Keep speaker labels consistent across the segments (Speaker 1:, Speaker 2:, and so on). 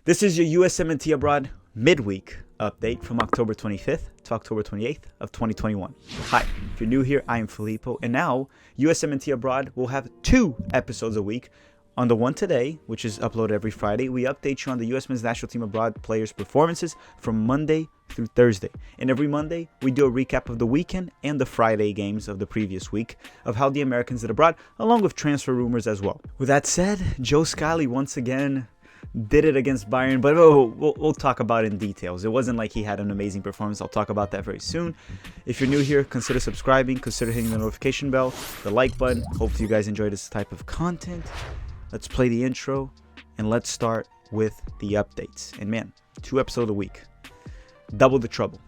Speaker 1: This is your USMNT Abroad midweek update from October 25th to October 28th of 2021. Hi, if you're new here, I am Filippo, and now USMNT Abroad will have 2 episodes a week. On the one today, which is uploaded every Friday, we update you on the US Men's National Team Abroad players' performances from Monday through Thursday. And every Monday, we do a recap of the weekend and the Friday games of the previous week of how the Americans did abroad, along with transfer rumors as well. With that said, Joe Scally once again did it against Bayern, but we'll talk about it in details. It wasn't like he had an amazing performance. I'll talk about that very soon. If you're new here, consider subscribing, consider hitting the notification bell, the like button. Hopefully you guys enjoy this type of content. Let's play the intro and let's start with the updates. And man, 2 episodes a week. Double the trouble.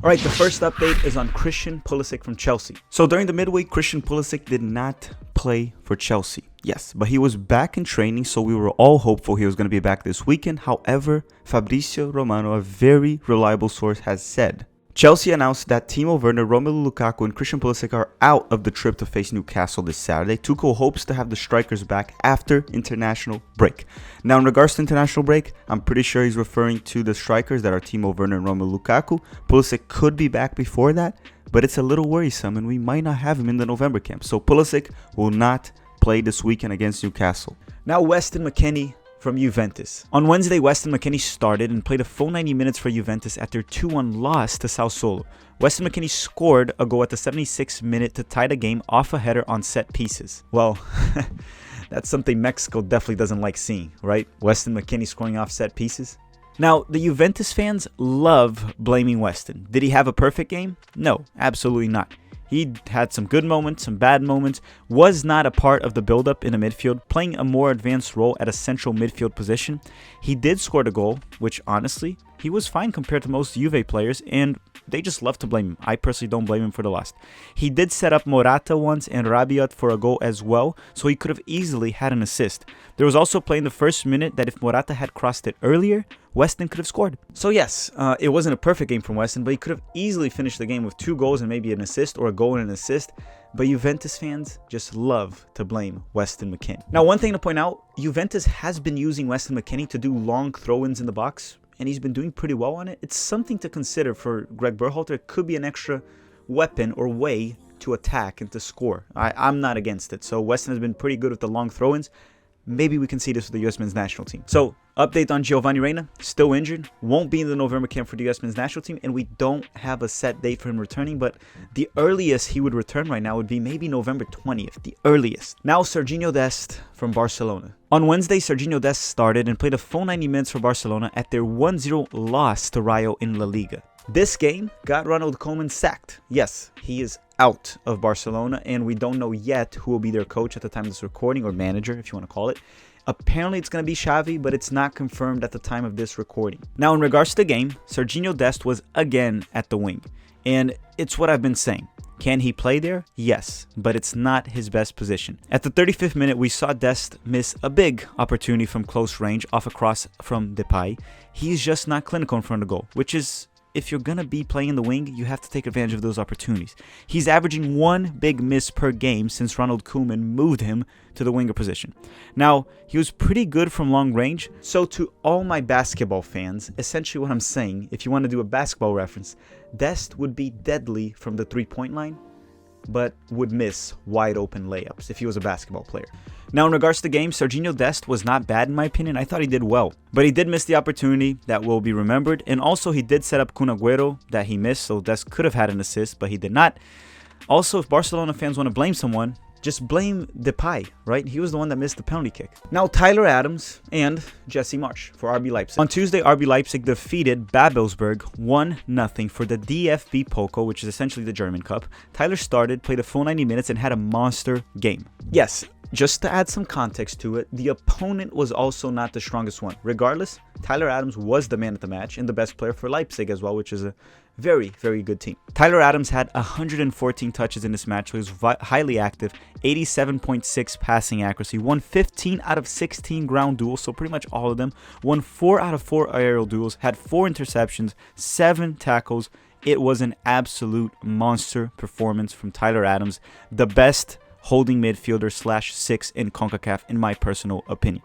Speaker 1: All right, the first update is on Christian Pulisic from Chelsea. So during the midweek, Christian Pulisic did not play for Chelsea. Yes, but he was back in training, so we were all hopeful he was going to be back this weekend. However, Fabrizio Romano, a very reliable source, has said Chelsea announced that Timo Werner, Romelu Lukaku, and Christian Pulisic are out of the trip to face Newcastle this Saturday. Tuchel hopes to have the strikers back after international break. Now, in regards to international break, I'm pretty sure he's referring to the strikers that are Timo Werner and Romelu Lukaku. Pulisic could be back before that, but it's a little worrisome, and we might not have him in the November camp. So Pulisic will not play this weekend against Newcastle. Now, Weston Mckennie from Juventus. On Wednesday, Weston Mckennie started and played a full 90 minutes for Juventus at their 2-1 loss to Sassuolo. Weston Mckennie scored a goal at the 76th minute to tie the game off a header on set pieces. Well, that's something Mexico definitely doesn't like seeing, right? Weston Mckennie scoring off set pieces. Now, the Juventus fans love blaming Weston. Did he have a perfect game? No, absolutely not. He had some good moments, some bad moments, was not a part of the build-up in the midfield, playing a more advanced role at a central midfield position. He did score the goal, which honestly, he was fine compared to most Juve players, and they just love to blame him. I personally don't blame him for the loss. He did set up Morata once and Rabiot for a goal as well, so he could have easily had an assist. There was also play in the first minute that if Morata had crossed it earlier, Weston could have scored. So yes, it wasn't a perfect game from Weston, but he could have easily finished the game with 2 goals and maybe an assist, or a goal and an assist. But Juventus fans just love to blame Weston Mckennie. Now, one thing to point out, Juventus has been using Weston Mckennie to do long throw-ins in the box, and he's been doing pretty well on it. It's something to consider for Greg Berhalter. It could be an extra weapon or way to attack and to score. I'm not against it. So Weston has been pretty good with the long throw-ins. Maybe we can see this with the US Men's National Team. So, update on Gio Reyna, still injured, won't be in the November camp for the US Men's National Team, and we don't have a set date for him returning, but the earliest he would return right now would be maybe November 20th, the earliest. Now, Sargent Dest from Barcelona. On Wednesday, Sargent Dest started and played a full 90 minutes for Barcelona at their 1-0 loss to Rayo in La Liga. This game got Ronald Koeman sacked. Yes, he is out of Barcelona, and we don't know yet who will be their coach at the time of this recording, or manager, if you want to call it. Apparently, it's going to be Xavi, but it's not confirmed at the time of this recording. Now, in regards to the game, Sargent Dest was again at the wing, and it's what I've been saying. Can he play there? Yes, but it's not his best position. At the 35th minute, we saw Dest miss a big opportunity from close range off a cross from Depay. He's just not clinical in front of the goal, which is, if you're going to be playing in the wing, you have to take advantage of those opportunities. He's averaging 1 big miss per game since Ronald Koeman moved him to the winger position. Now, he was pretty good from long range, so to all my basketball fans, essentially what I'm saying, if you want to do a basketball reference, Dest would be deadly from the 3-point line, but would miss wide open layups if he was a basketball player. Now, in regards to the game, Sargent Dest was not bad in my opinion. I thought he did well, but he did miss the opportunity that will be remembered, and also he did set up Kun Agüero that he missed, so Dest could have had an assist, but he did not. Also, if Barcelona fans want to blame someone, just blame Depay, right? He was the one that missed the penalty kick. Now, Tyler Adams and Jesse Marsch for RB Leipzig. On Tuesday, RB Leipzig defeated Babelsberg 1-0 for the DFB Pokal, which is essentially the German Cup. Tyler started, played a full 90 minutes, and had a monster game. Yes, just to add some context to it, the opponent was also not the strongest one. Regardless, Tyler Adams was the man of the match and the best player for Leipzig as well, which is a very, very good team. Tyler Adams had 114 touches in this match, so he was highly active, 87.6 passing accuracy, won 15 out of 16 ground duels, so pretty much all of them, won 4 out of 4 aerial duels, had 4 interceptions, 7 tackles. It was an absolute monster performance from Tyler Adams, the best holding midfielder /6 in CONCACAF in my personal opinion.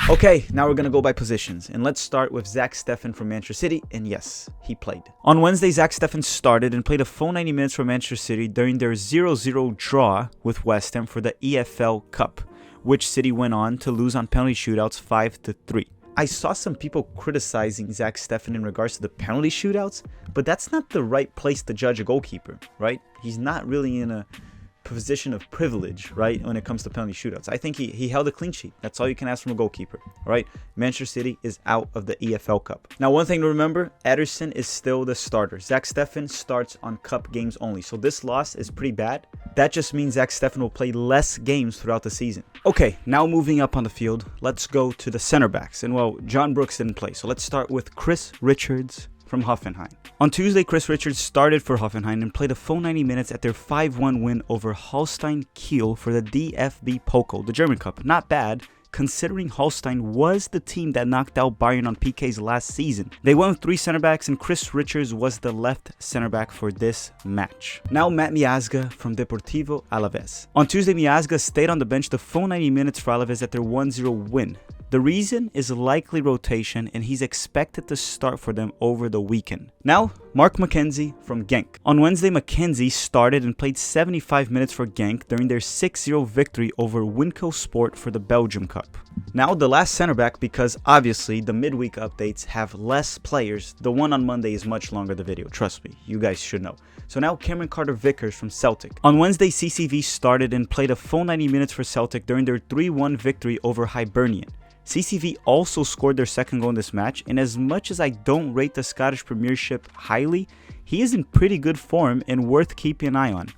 Speaker 1: Okay, now we're going to go by positions, and let's start with Zach Steffen from Manchester City, and yes, he played. On Wednesday, Zach Steffen started and played a full 90 minutes for Manchester City during their 0-0 draw with West Ham for the EFL Cup, which City went on to lose on penalty shootouts 5-3. I saw some people criticizing Zach Steffen in regards to the penalty shootouts, but that's not the right place to judge a goalkeeper, right? He's not really in a position of privilege, right, when it comes to penalty shootouts. I think he held a clean sheet. That's all you can ask from a goalkeeper, right? Manchester City is out of the EFL Cup. Now, one thing to remember, Ederson is still the starter. Zach Steffen starts on cup games only, so this loss is pretty bad. That just means Zach Steffen will play less games throughout the season. Okay, now moving up on the field, let's go to the center backs. And well, John Brooks didn't play, so let's start with Chris Richards from Hoffenheim. On Tuesday, Chris Richards started for Hoffenheim and played a full 90 minutes at their 5-1 win over Holstein Kiel for the DFB Pokal, the German Cup. Not bad, considering Holstein was the team that knocked out Bayern on PKs last season. They won with 3 center backs, and Chris Richards was the left center back for this match. Now Matt Miazga from Deportivo Alaves. On Tuesday, Miazga stayed on the bench the full 90 minutes for Alaves at their 1-0 win. The reason is likely rotation, and he's expected to start for them over the weekend. Now, Mark McKenzie from Genk. On Wednesday, McKenzie started and played 75 minutes for Genk during their 6-0 victory over Winco Sport for the Belgium Cup. Now, the last center back, because obviously the midweek updates have less players. The one on Monday is much longer, the video. Trust me, you guys should know. So now Cameron Carter-Vickers from Celtic. On Wednesday, CCV started and played a full 90 minutes for Celtic during their 3-1 victory over Hibernian. CCV also scored their second goal in this match, and as much as I don't rate the Scottish Premiership highly, he is in pretty good form and worth keeping an eye on.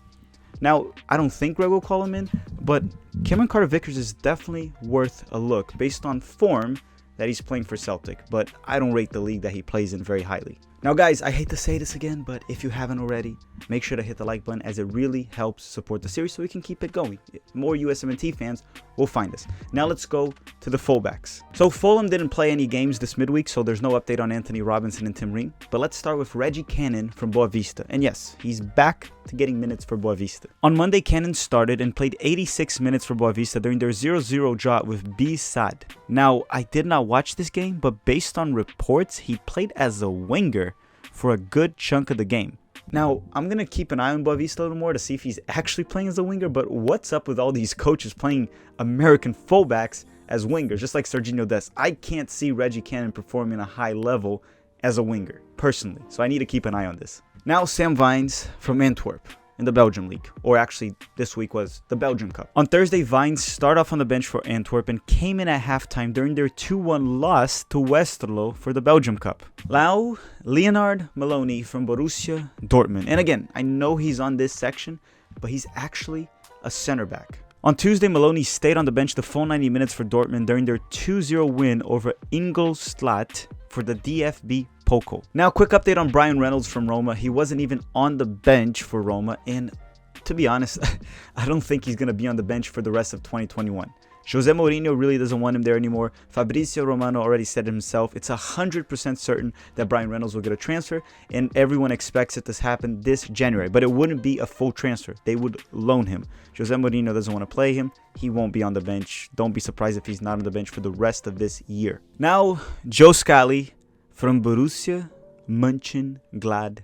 Speaker 1: Now, I don't think Greg will call him in, but Cameron Carter-Vickers is definitely worth a look based on form that he's playing for Celtic, but I don't rate the league that he plays in very highly. Now guys, I hate to say this again, but if you haven't already, make sure to hit the like button, as it really helps support the series so we can keep it going. More USMNT fans will find us. Now let's go to the fullbacks. So Fulham didn't play any games this midweek, so there's no update on Anthony Robinson and Tim Ream. But let's start with Reggie Cannon from Boa Vista. And yes, he's back to getting minutes for Boa Vista. On Monday, Cannon started and played 86 minutes for Boa Vista during their 0-0 draw with B-Sad. Now, I did not watch this game, but based on reports, he played as a winger for a good chunk of the game. Now, I'm going to keep an eye on Boa Vista a little more to see if he's actually playing as a winger, but what's up with all these coaches playing American fullbacks as wingers, just like Serginho Dest? I can't see Reggie Cannon performing a high level as a winger, personally, so I need to keep an eye on this. Now, Sam Vines from Antwerp in the Belgium League, or actually this week was the Belgium Cup. On Thursday, Vines started off on the bench for Antwerp and came in at halftime during their 2-1 loss to Westerlo for the Belgium Cup. Now, Leonard Maloney from Borussia Dortmund. And again, I know he's on this section, but he's actually a center back. On Tuesday, Maloney stayed on the bench the full 90 minutes for Dortmund during their 2-0 win over Ingolstadt for the DFB Pokal. Now, quick update on Brian Reynolds from Roma. He wasn't even on the bench for Roma, and to be honest, I don't think he's going to be on the bench for the rest of 2021. Jose Mourinho really doesn't want him there anymore. Fabrizio Romano already said it himself. It's 100% certain that Brian Reynolds will get a transfer, and everyone expects it to happen this January. But it wouldn't be a full transfer. They would loan him. Jose Mourinho doesn't want to play him. He won't be on the bench. Don't be surprised if he's not on the bench for the rest of this year. Now, Joe Scally from Borussia Mönchengladbach.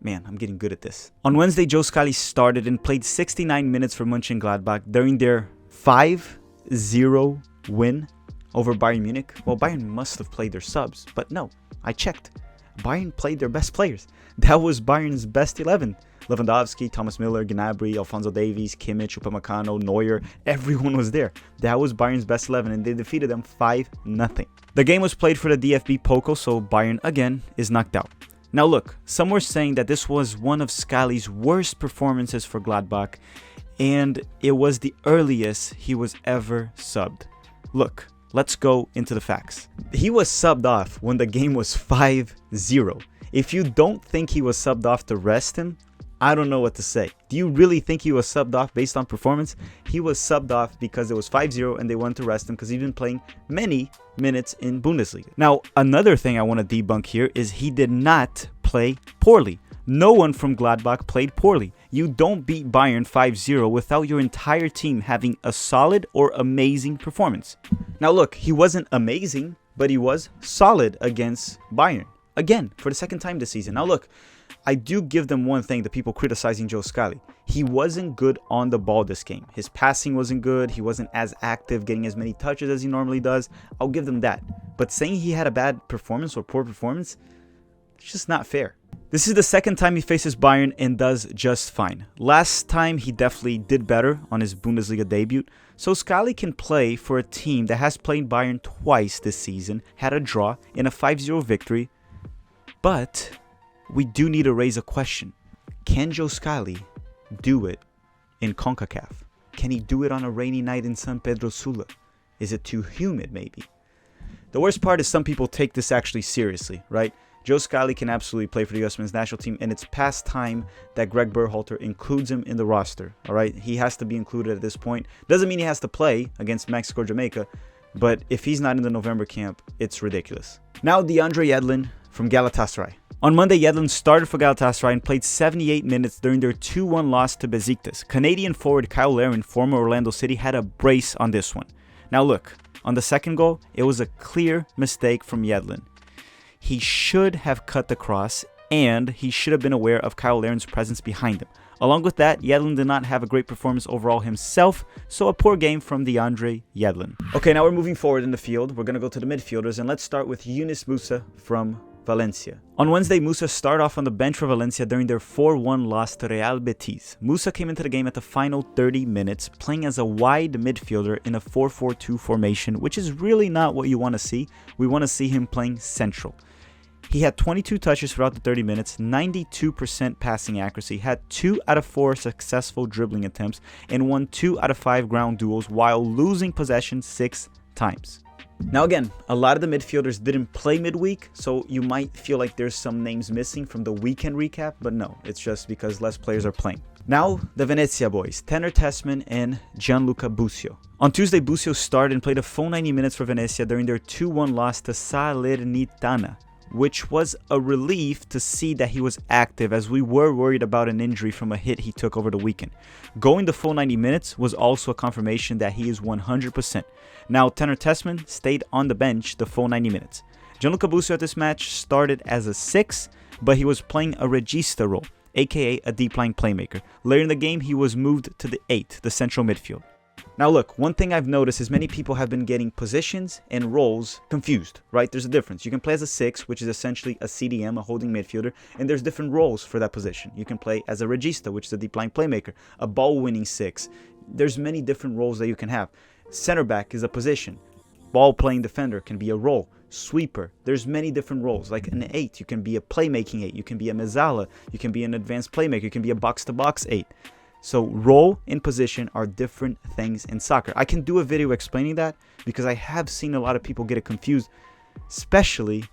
Speaker 1: Man, I'm getting good at this. On Wednesday, Joe Scally started and played 69 minutes for Mönchengladbach during their 5-0 win over Bayern Munich. Well, Bayern must have played their subs, but no, I checked. Bayern played their best players. That was Bayern's best 11. Lewandowski, Thomas Müller, Gnabry, Alphonso Davies, Kimmich, Upamecano, Neuer, everyone was there. That was Bayern's best 11, and they defeated them 5-0. The game was played for the DFB Pokal, so Bayern again is knocked out. Now look, some were saying that this was one of Scally's worst performances for Gladbach, and it was the earliest he was ever subbed. Look, let's go into the facts. He was subbed off when the game was 5-0. If you don't think he was subbed off to rest him, I don't know what to say. Do you really think he was subbed off based on performance? He was subbed off because it was 5-0 and they wanted to rest him because he'd been playing many minutes in Bundesliga. Now, another thing I want to debunk here is he did not play poorly. No one from Gladbach played poorly. You don't beat Bayern 5-0 without your entire team having a solid or amazing performance. Now look, he wasn't amazing, but he was solid against Bayern. Again, for the second time this season. Now look, I do give them one thing, the people criticizing Joe Scally. He wasn't good on the ball this game. His passing wasn't good. He wasn't as active, getting as many touches as he normally does. I'll give them that. But saying he had a bad performance or poor performance, it's just not fair. This is the second time he faces Bayern and does just fine. Last time he definitely did better on his Bundesliga debut. So Scally can play for a team that has played Bayern twice this season, had a draw in a 5-0 victory. But we do need to raise a question. Can Joe Scally do it in CONCACAF? Can he do it on a rainy night in San Pedro Sula? Is it too humid maybe? The worst part is some people take this actually seriously, right? Joe Scally can absolutely play for the US men's national team, and it's past time that Greg Berhalter includes him in the roster, all right? He has to be included at this point. Doesn't mean he has to play against Mexico or Jamaica, but if he's not in the November camp, it's ridiculous. Now, DeAndre Yedlin from Galatasaray. On Monday, Yedlin started for Galatasaray and played 78 minutes during their 2-1 loss to Besiktas. Canadian forward Kyle Larin, former Orlando City, had a brace on this one. Now look, on the second goal, it was a clear mistake from Yedlin. He should have cut the cross, and he should have been aware of Kyle Larin's presence behind him. Along with that, Yedlin did not have a great performance overall himself, so a poor game from DeAndre Yedlin. Okay, now we're moving forward in the field. We're going to go to the midfielders, and let's start with Yunus Musah from Valencia. On Wednesday, Musah started off on the bench for Valencia during their 4-1 loss to Real Betis. Musah came into the game at the final 30 minutes, playing as a wide midfielder in a 4-4-2 formation, which is really not what you want to see. We want to see him playing central. He had 22 touches throughout the 30 minutes, 92% passing accuracy, had 2 out of 4 successful dribbling attempts, and won 2 out of 5 ground duels while losing possession 6 times. Now again, a lot of the midfielders didn't play midweek, so you might feel like there's some names missing from the weekend recap, but no, it's just because less players are playing. Now, the Venezia boys, Tanner Tessman and Gianluca Busio. On Tuesday, Busio started and played a full 90 minutes for Venezia during their 2-1 loss to Salernitana, which was a relief to see that he was active, as we were worried about an injury from a hit he took over the weekend. Going the full 90 minutes was also a confirmation that he is 100%. Now, Tanner Tessman stayed on the bench the full 90 minutes. Gianluca Busio at this match started as a 6, but he was playing a regista role, aka a deep-lying playmaker. Later in the game, he was moved to the 8, the central midfield. Now look, one thing I've noticed is many people have been getting positions and roles confused, right? There's a difference. You can play as a 6, which is essentially a CDM, a holding midfielder, and there's different roles for that position. You can play as a regista, which is a deep-lying playmaker, a ball-winning 6. There's many different roles that you can have. Center back is a position. Ball-playing defender can be a role. Sweeper, there's many different roles. Like an 8, you can be a playmaking 8, you can be a mezzala, you can be an advanced playmaker, you can be a box-to-box 8. So role and position are different things in soccer. I can do a video explaining that because I have seen a lot of people get it confused, especially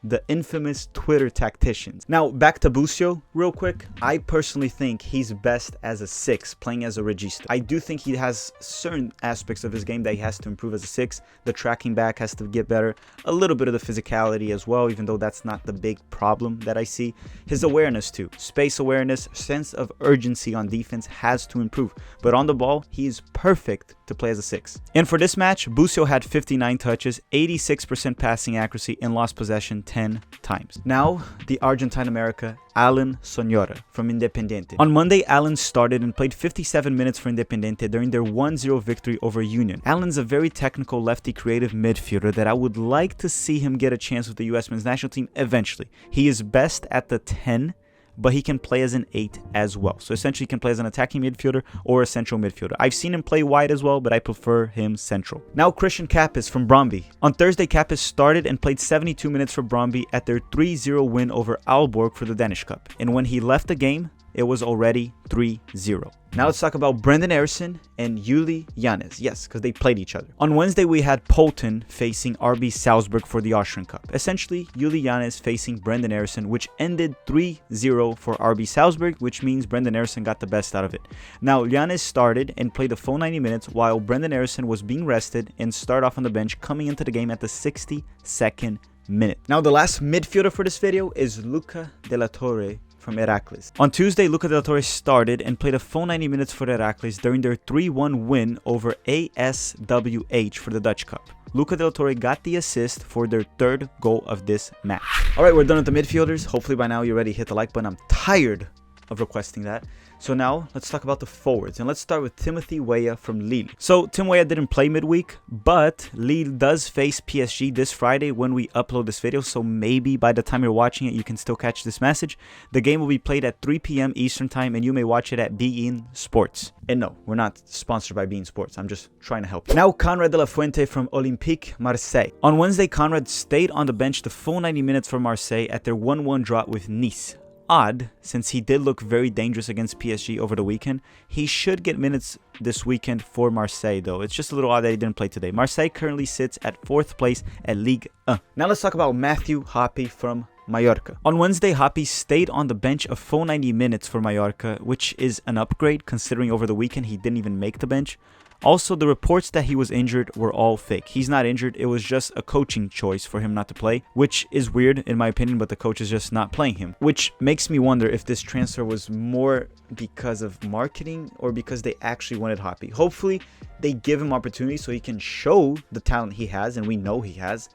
Speaker 1: the infamous Twitter tacticians. Now, back to Busio real quick. I personally think he's best as a 6, playing as a regista. I do think he has certain aspects of his game that he has to improve as a 6. The tracking back has to get better. A little bit of the physicality as well, even though that's not the big problem that I see. His awareness too. Space awareness, sense of urgency on defense has to improve. But on the ball, he is perfect to play as a 6. And for this match, Busio had 59 touches, 86% passing accuracy, and lost possession 10 times. Now, the Argentine America, Alan Sonora from Independiente. On Monday, Alan started and played 57 minutes for Independiente during their 1-0 victory over Union. Alan's a very technical lefty creative midfielder that I would like to see him get a chance with the US men's national team eventually. He is best at the 10, but he can play as an 8 as well. So essentially he can play as an attacking midfielder or a central midfielder. I've seen him play wide as well, but I prefer him central. Now Christian Kappes from Brøndby. On Thursday, Kappes started and played 72 minutes for Brøndby at their 3-0 win over Aalborg for the Danish Cup. And when he left the game, it was already 3-0. Now let's talk about Brenden Aaronson and Ulysses LLanez. Yes, because they played each other. On Wednesday, we had Polten facing RB Salzburg for the Austrian Cup. Essentially, Ulysses LLanez facing Brenden Aaronson, which ended 3-0 for RB Salzburg, which means Brenden Aaronson got the best out of it. Now, LLanez started and played the full 90 minutes while Brenden Aaronson was being rested and started off on the bench coming into the game at the 62nd minute. Now, the last midfielder for this video is Luca de la Torre from Heracles. On Tuesday, Luca de la Torre started and played a full 90 minutes for Heracles during their 3-1 win over ASWH for the Dutch Cup. Luca de la Torre got the assist for their third goal of this match. Alright, we're done with the midfielders. Hopefully by now you already hit the like button. I'm tired of requesting that. So now let's talk about the forwards, and let's start with Timothy Weah from Lille. So Tim Weah didn't play midweek, but Lille does face PSG this Friday when we upload this video, so maybe by the time you're watching it you can still catch this message. The game will be played at 3 p.m. Eastern time, and you may watch it at beIN Sports. And no, we're not sponsored by beIN Sports. I'm just trying to help you. Now, Conrad de la Fuente from Olympique Marseille. On Wednesday, Conrad stayed on the bench the full 90 minutes for Marseille at their 1-1 draw with Nice. Odd, since he did look very dangerous against PSG over the weekend. He should get minutes this weekend for Marseille, though. It's just a little odd that he didn't play today. Marseille currently sits at 4th place at Ligue 1. Now let's talk about Mathew Hoppe from Mallorca. On Wednesday, Hoppe stayed on the bench a full 90 minutes for Mallorca, which is an upgrade considering over the weekend he didn't even make the bench. Also, the reports that he was injured were all fake. He's not injured. It was just a coaching choice for him not to play, which is weird in my opinion, but the coach is just not playing him. Which makes me wonder if this transfer was more because of marketing or because they actually wanted Hoppe. Hopefully, they give him opportunity so he can show the talent he has, and we know he has,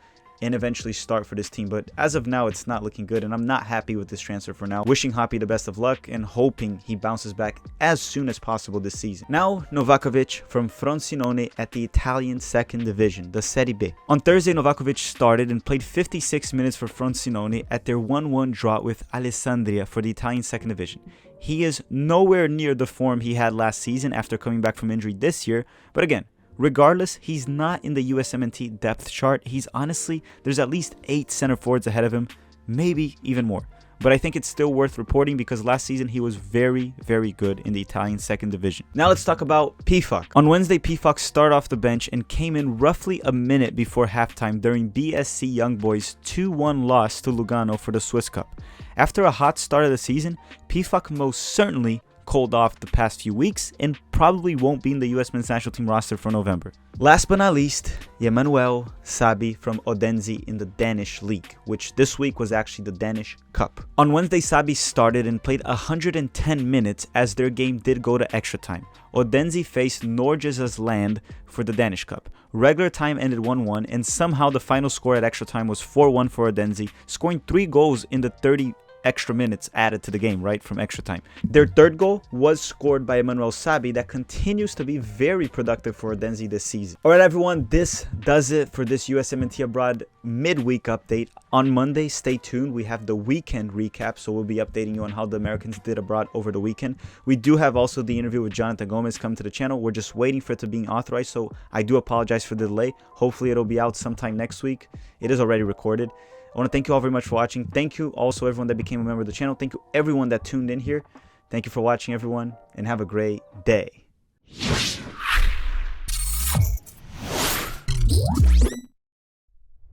Speaker 1: and eventually start for this team. But as of now, it's not looking good, and I'm not happy with this transfer for now. Wishing Hoppe the best of luck and hoping he bounces back as soon as possible this season. Now, Novakovic from Frosinone at the Italian 2nd Division, the Serie B. On Thursday, Novakovic started and played 56 minutes for Frosinone at their 1-1 draw with Alessandria for the Italian 2nd Division. He is nowhere near the form he had last season after coming back from injury this year, but again, regardless, he's not in the USMNT depth chart. He's honestly, there's at least 8 center forwards ahead of him, maybe even more. But I think it's still worth reporting because last season he was very, very good in the Italian 2nd Division. Now let's talk about Pifak. On Wednesday, Pifak started off the bench and came in roughly a minute before halftime during BSC Young Boys' 2-1 loss to Lugano for the Swiss Cup. After a hot start of the season, Pifak most certainly cooled off the past few weeks and probably won't be in the US men's national team roster for November. Last but not least, Emmanuel Sabi from Odense in the Danish League, which this week was actually the Danish Cup. On Wednesday, Sabi started and played 110 minutes as their game did go to extra time. Odense faced Norges Land for the Danish Cup. Regular time ended 1-1, and somehow the final score at extra time was 4-1 for Odense, scoring 3 goals in the 30 extra minutes added to the game, right, from extra time. Their third goal was scored by Emmanuel Sabi that continues to be very productive for Odense this season. Alright everyone, this does it for this USMNT Abroad midweek update. On Monday, stay tuned. We have the weekend recap, so we'll be updating you on how the Americans did abroad over the weekend. We do have also the interview with Jonathan Gomez come to the channel. We're just waiting for it to be authorized, so I do apologize for the delay. Hopefully it'll be out sometime next week. It is already recorded. I want to thank you all very much for watching. Thank you also everyone that became a member of the channel. Thank you everyone that tuned in here. Thank you for watching everyone, and have a great day.